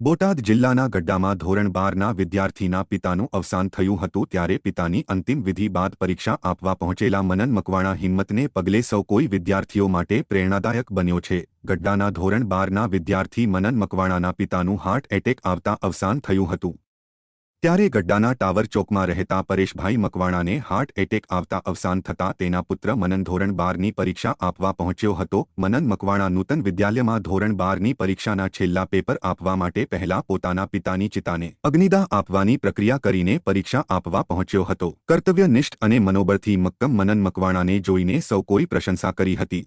બોટાદ જિલ્લાના ગડ્ડામાં ધોરણ 12ના વિદ્યાર્થીના પિતાનું અવસાન થયું હતું ત્યારે પિતાની અંતિમ વિધિ બાદ પરીક્ષા આપવા પહોંચેલા મનન મકવાણા હિંમતને પગલે સૌ કોઈ વિદ્યાર્થીઓ માટે પ્રેરણાદાયક બન્યો છે। ગડ્ડાના ધોરણ 12ના વિદ્યાર્થી મનન મકવાણાના પિતાનું હાર્ટ એટેક આવતા અવસાન થયું હતું। ત્યારે ગડ્ડાના ટાવર ચોકમાં રહેતા પરેશભાઈ મકવાણાને હાર્ટ એટેક આવતા અવસાન થતાં તેના પુત્ર મનન ધોરણ 12ની પરીક્ષા આપવા પહોંચ્યો હતો। મનન મકવાણા નૂતન વિદ્યાલયમાં ધોરણ 12ની પરીક્ષાના છેલ્લા પેપર આપવા માટે પહેલા પોતાના પિતાની ચિતાને અગ્નિદાહ આપવાની પ્રક્રિયા કરીને પરીક્ષા આપવા પહોંચ્યો હતો। કર્તવ્યનિષ્ઠ અને મનોબળથી મક્કમ મનન મકવાણાને જોઈને સૌ કોઈ પ્રશંસા કરી હતી।